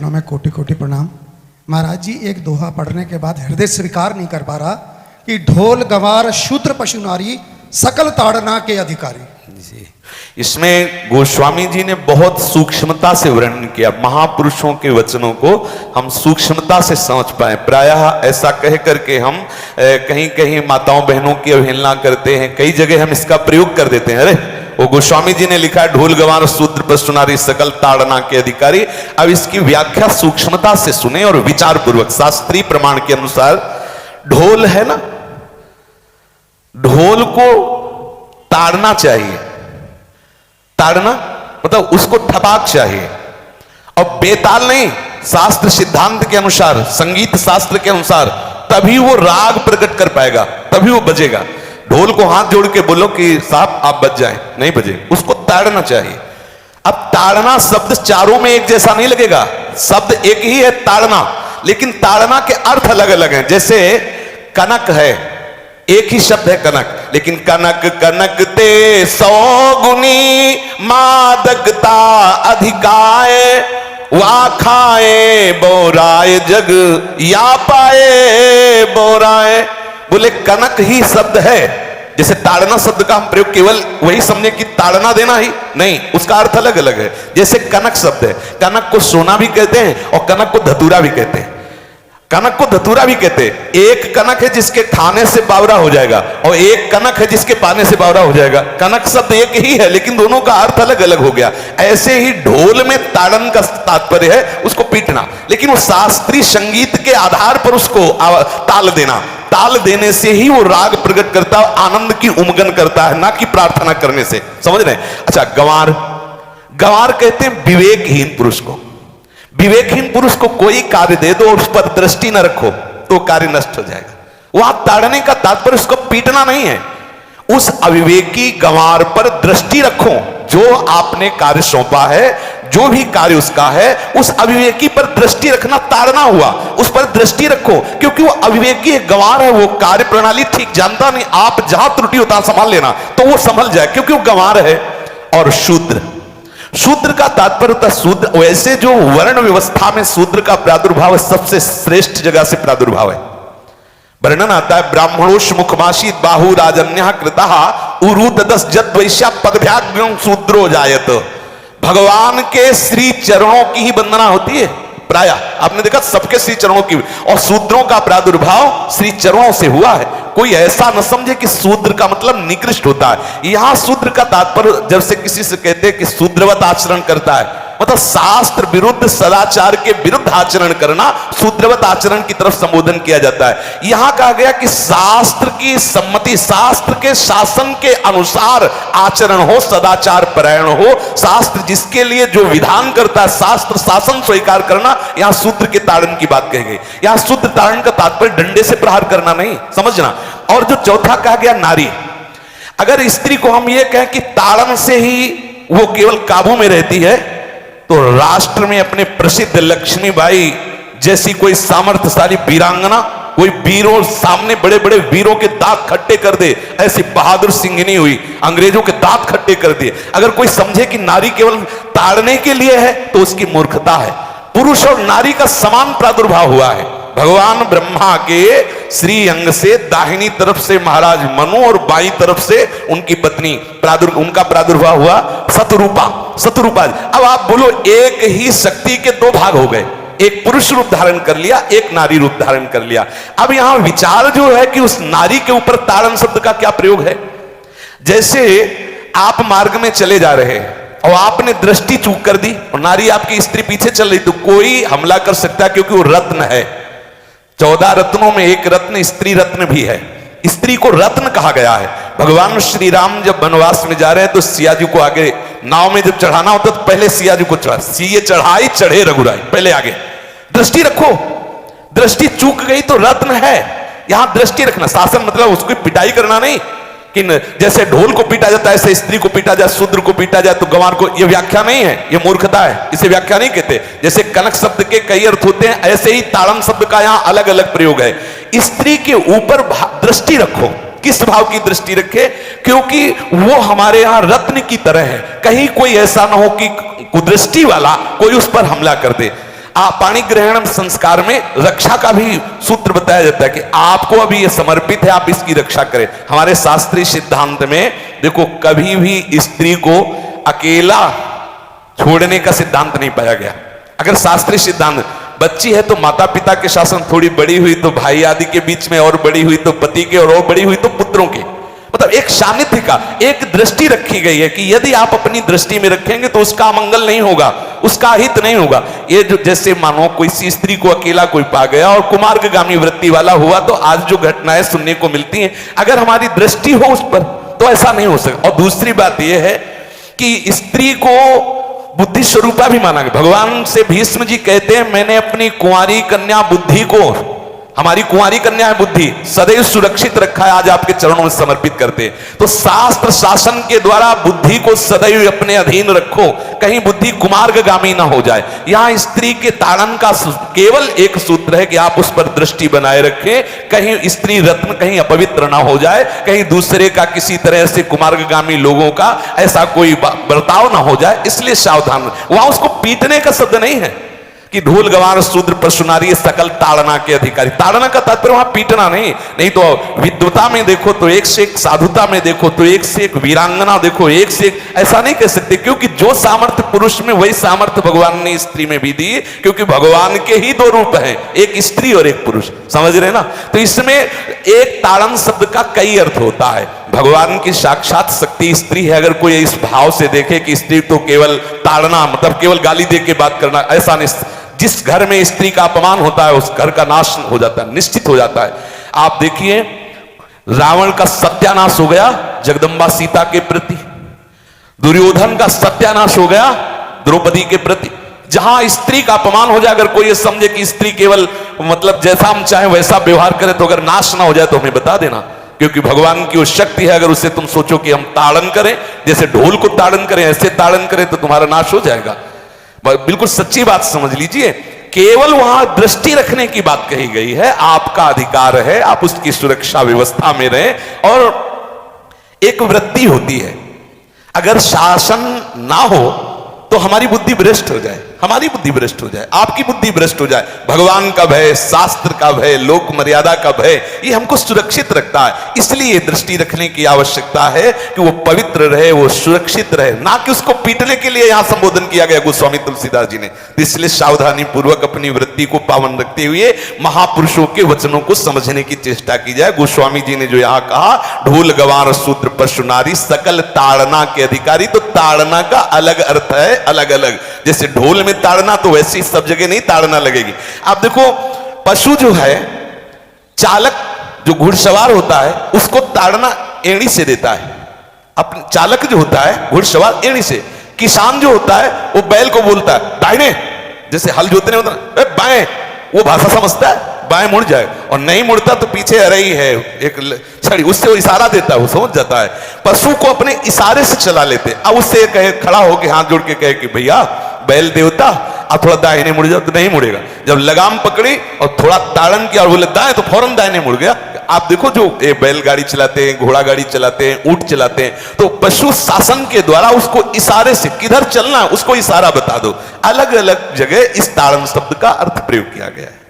में कोटि कोटि प्रणाम। महाराज जी, एक दोहा पढ़ने के बाद हृदय स्वीकार नहीं कर पा रहा कि ढोल गंवार शूद्र पशु नारी सकल ताड़ना के अधिकारी। जी, इसमें गोस्वामी जी ने बहुत सूक्ष्मता से वर्णन किया। महापुरुषों के वचनों को हम सूक्ष्मता से समझ पाए। प्रायः ऐसा कह करके हम कहीं कहीं माताओं बहनों की अवहेलना करते हैं, कई जगह हम इसका प्रयोग कर देते हैं। अरे वो गोस्वामी जी ने लिखा है ढोल गंवार शूद्र पशु नारी सकल ताड़ना के अधिकारी। अब इसकी व्याख्या सूक्ष्मता से सुने और विचार पूर्वक। शास्त्रीय प्रमाण के अनुसार ढोल है ना, ढोल को ताड़ना चाहिए। ताड़ना मतलब उसको ठपाक चाहिए, और बेताल नहीं। शास्त्र सिद्धांत के अनुसार, संगीत शास्त्र के अनुसार तभी वो राग प्रकट कर पाएगा, तभी वो बजेगा। ढोल को हाथ जोड़ के बोलो कि साहब आप बज जाएं, नहीं बजे, उसको ताड़ना चाहिए। अब ताड़ना शब्द चारों में एक जैसा नहीं लगेगा, शब्द एक ही है ताड़ना, लेकिन ताड़ना के अर्थ अलग अलग हैं। जैसे कनक है, एक ही शब्द है कनक, लेकिन कनक कनक ते 100 गुनी मादकता अधिकाय, वा खाए बोराए जग या पाए बोराए। बोले कनक ही शब्द है। जैसे ताड़ना शब्द का हम प्रयोग केवल वही समझे कि ताड़ना देना ही नहीं, उसका अर्थ अलग अलग है। जैसे कनक शब्द है, कनक को सोना भी कहते हैं और कनक को धतूरा भी कहते हैं। कनक को धतूरा भी कहते हैं। एक कनक है जिसके खाने से बावरा हो जाएगा, और एक कनक है जिसके पाने से बावरा हो जाएगा। कनक शब्द एक ही है, लेकिन दोनों का अर्थ अलग अलग हो गया। ऐसे ही ढोल में ताड़न का तात्पर्य है उसको पीटना, लेकिन वो शास्त्रीय संगीत के आधार पर उसको ताल देना। ताल देने से ही वो राग प्रकट करता है, आनंद की उमगन करता है, ना कि प्रार्थना करने से। समझ रहे हैं? अच्छा, गंवार, गंवार कहते हैं विवेकहीन पुरुष को। विवेकहीन पुरुष को कोई कार्य दे दो और उस पर दृष्टि न रखो तो कार्य नष्ट हो जाएगा। वहां ताड़ने का तात्पर्य उसको पीटना नहीं है, उस अविवेकी गंवार पर दृष्टि रखो। जो आपने कार्य सौंपा है, जो भी कार्य उसका है, उस अविवेकी पर दृष्टि रखना ताड़ना हुआ। उस पर दृष्टि रखो, क्योंकि वो अविवेकी गंवार है, वो कार्य प्रणाली ठीक जानता नहीं। आप जहां त्रुटि होता संभाल लेना तो वो संभल जाए, क्योंकि वो गंवार है। और शूद्र, शूद्र का तात्पर्य होता है शूद्र। वैसे जो वर्ण व्यवस्था में शूद्र का प्रादुर्भाव है, सबसे श्रेष्ठ जगह से प्रादुर्भाव है। वर्णन आता है ब्राह्मणोष मुखमाशी बाहु राजन्य कृतः उरुददस जद वैश्या पदभ्याग्रम शूद्रो जायत। भगवान के श्री चरणों की ही वंदना होती है। प्राय आपने देखा सबके श्री चरणों की, और शूद्रों का प्रादुर्भाव श्री चरणों से हुआ है। कोई ऐसा न समझे कि शूद्र का मतलब निकृष्ट होता है। यहां शूद्र का तात्पर्य, जब से किसी से कहते हैं कि शूद्रवत आचरण करता है, मतलब शास्त्र विरुद्ध, सदाचार के विरुद्ध आचरण करना, शूद्रवत आचरण की तरफ संबोधन किया जाता है। यहां कहा गया कि शास्त्र की सम्मति, शास्त्र के शासन के अनुसार आचरण हो, सदाचार परायण हो। शास्त्र जिसके लिए जो विधान करता है, शास्त्र शासन स्वीकार करना, यहां शूद्र के ताड़न की बात कही गई। यहां शूद्र ताड़न का तात्पर्य डंडे से प्रहार करना नहीं, समझना। और जो चौथा कहा गया नारी, अगर स्त्री को हम ये कहें कि ताड़न से ही वो केवल काबू में रहती है, तो राष्ट्र में अपने प्रसिद्ध लक्ष्मीबाई जैसी कोई सामर्थ्यशाली वीरांगना, कोई वीरों सामने बड़े बड़े वीरों के दांत खट्टे कर दे, ऐसी बहादुर सिंघनी हुई, अंग्रेजों के दांत खट्टे कर दिए। अगर कोई समझे कि नारी केवल ताड़ने के लिए है तो उसकी मूर्खता है। पुरुष और नारी का समान प्रादुर्भाव हुआ है। भगवान ब्रह्मा के श्री अंग से दाहिनी तरफ से महाराज मनु और बाईं तरफ से उनकी पत्नी उनका प्रादुर्भाव हुआ शतरूपा। शतरूपा, अब आप बोलो एक ही शक्ति के दो भाग हो गए, एक पुरुष रूप धारण कर लिया, एक नारी रूप धारण कर लिया। अब यहां विचार जो है कि उस नारी के ऊपर ताड़न शब्द का क्या प्रयोग है। जैसे आप मार्ग में चले जा रहे हैं और आपने दृष्टि चूक कर दी और नारी आपकी स्त्री पीछे चल रही, तो कोई हमला कर सकता है, क्योंकि वो रत्न है। 14 रत्नों में एक रत्न स्त्री रत्न भी है। स्त्री को रत्न कहा गया है। भगवान श्री राम जब वनवास में जा रहे हैं तो सिया जी को आगे नाव में जब चढ़ाना होता तो पहले सिया जी को चढ़ा, सीए चढ़ाई चढ़े रघुराई, पहले आगे। दृष्टि रखो, दृष्टि चूक गई तो रत्न है। यहां दृष्टि रखना, शासन मतलब उसको पिटाई करना नहीं कि जैसे ढोल को पीटा जाता है ऐसे स्त्री को पीटा जाए, शूद्र को पीटा जाए, तो गंवार को, यह व्याख्या नहीं है, यह मूर्खता है, इसे व्याख्या नहीं कहते। जैसे कनक शब्द के कई अर्थ होते हैं, ऐसे ही ताड़न शब्द का यहां अलग अलग प्रयोग है। स्त्री के ऊपर दृष्टि रखो। किस भाव की दृष्टि रखे? क्योंकि वो हमारे यहां रत्न की तरह है। कहीं कोई ऐसा ना हो कि कुदृष्टि वाला कोई उस पर हमला कर दे। पाणी ग्रहण संस्कार में रक्षा का भी सूत्र बताया जाता है कि आपको अभी ये समर्पित है, आप इसकी रक्षा करें। हमारे शास्त्रीय सिद्धांत में देखो कभी भी स्त्री को अकेला छोड़ने का सिद्धांत नहीं पाया गया। अगर शास्त्रीय सिद्धांत, बच्ची है तो माता पिता के शासन, थोड़ी बड़ी हुई तो भाई आदि के बीच में, और बड़ी हुई तो पति के, और बड़ी हुई तो पुत्रों के, मतलब एक सानिध्य का एक दृष्टि रखी गई है कि यदि आप अपनी दृष्टि में रखेंगे तो उसका मंगल नहीं होगा, उसका हित नहीं होगा। ये जो जैसे मानो कोई सी स्त्री को अकेला कोई पा गया और कुमार्गामी वृत्ति वाला हुआ, तो आज जो घटनाएं सुनने को मिलती हैं, अगर हमारी दृष्टि हो उस पर तो ऐसा नहीं हो सकता। और दूसरी बात यह है कि स्त्री को बुद्धि स्वरूपा भी माना गया। भगवान से भीष्म जी कहते हैं मैंने अपनी कुंवारी कन्या बुद्धि को, हमारी कुंवारी कन्या है बुद्धि, सदैव सुरक्षित रखा है, आज आपके चरणों में समर्पित करते हैं। तो शास्त्र शासन के द्वारा बुद्धि को सदैव अपने अधीन रखो, कहीं बुद्धि कुमार्गामी ना हो जाए। यहां स्त्री के ताड़न का केवल एक सूत्र है कि आप उस पर दृष्टि बनाए रखें, कहीं स्त्री रत्न कहीं अपवित्र ना हो जाए, कहीं दूसरे का किसी तरह से कुमार्गामी लोगों का ऐसा कोई बर्ताव ना हो जाए, इसलिए सावधान। वहां उसको पीटने का शब्द नहीं है कि ढोल गवार शूद्र पशु नारी सकल ताड़ना के अधिकारी। ताड़ना का तात्पर्य वहां पीटना नहीं, नहीं तो विद्वता में देखो तो एक से एक, साधुता में देखो तो एक से एक, वीरांगना देखो एक से एक, ऐसा नहीं कह सकते, क्योंकि जो सामर्थ्य पुरुष में वही सामर्थ्य भगवान ने स्त्री में भी दी, क्योंकि भगवान के ही दो रूप हैं, एक स्त्री और एक पुरुष, समझ रहे ना। तो इसमें एक ताड़न शब्द का कई अर्थ होता है। भगवान की साक्षात शक्ति स्त्री है। अगर कोई इस भाव से देखे कि स्त्री तो केवल ताड़ना, मतलब केवल गाली दे के बात करना, ऐसा नहीं। जिस घर में स्त्री का अपमान होता है उस घर का नाश हो जाता है, निश्चित हो जाता है। आप देखिए रावण का सत्यानाश हो गया जगदम्बा सीता के प्रति, दुर्योधन का सत्यानाश हो गया द्रौपदी के प्रति। जहां स्त्री का अपमान हो जाए, अगर कोई ये समझे कि स्त्री केवल मतलब जैसा हम चाहें वैसा व्यवहार करे, तो अगर नाश ना हो जाए तो हमें बता देना, क्योंकि भगवान की वो शक्ति है। अगर उससे तुम सोचो कि हम ताड़न करें, जैसे ढोल को ताड़न करें ऐसे ताड़न करें, तो तुम्हारा नाश हो जाएगा। बिल्कुल सच्ची बात समझ लीजिए। केवल वहां दृष्टि रखने की बात कही गई है, आपका अधिकार है, आप उसकी सुरक्षा व्यवस्था में रहें। और एक वृत्ति होती है, अगर शासन ना हो तो हमारी बुद्धि भ्रष्ट हो जाए, हमारी बुद्धि भ्रष्ट हो जाए, आपकी बुद्धि भ्रष्ट हो जाए। भगवान का भय, शास्त्र का भय, लोक मर्यादा का भय, ये हमको सुरक्षित रखता है। इसलिए दृष्टि रखने की आवश्यकता है कि वो पवित्र रहे, वो सुरक्षित रहे, ना कि उसको पीटने के लिए यहां संबोधन किया गया गोस्वामी तुलसीदास जी ने। इसलिए सावधानी पूर्वक अपनी वृत्ति को पावन रखते हुए महापुरुषों के वचनों को समझने की चेष्टा की जाए। गोस्वामी जी ने जो यहां कहा, ढोल गवार शूद्र पशु नारी सकल ताड़ना के अधिकारी, तो ताड़ना का अलग अर्थ है, अलग अलग। जैसे ढोल में ताड़ना, तो वैसी सब जगह नहीं ताड़ना लगेगी। आप देखो पशु जो है, चालक जो घुड़सवार होता है उसको ताड़ना एड़ी से देता है। अपने चालक जो होता है घुड़सवार एड़ी से, किसान जो होता है वो बैल को बोलता है दाहिने, जैसे हल जोतने होता है बाएं, वो भाषा समझता है, बाएं मुड़ जाए, और नहीं मुड़ता तो पीछे अरई है एक छड़ी, उससे वो इशारा देता है, वो समझ जाता है। पशु को अपने इशारे से चला लेते। अब उससे कहे, खड़ा होकर हाथ जोड़ के कहे कि भैया बैल देवता आप थोड़ा दाहिने मुड़ जाओ, तो नहीं मुड़ेगा। जब लगाम पकड़ी और थोड़ा ताड़न किया और बोले दाएं, तो फौरन दाहिने मुड़ गया। आप देखो जो बैलगाड़ी चलाते हैं, घोड़ा गाड़ी चलाते हैं, ऊंट चलाते हैं, तो पशु शासन के द्वारा उसको इशारे से किधर चलना है उसको इशारा बता दो। अलग अलग जगह इस ताड़न शब्द का अर्थ प्रयोग किया गया है।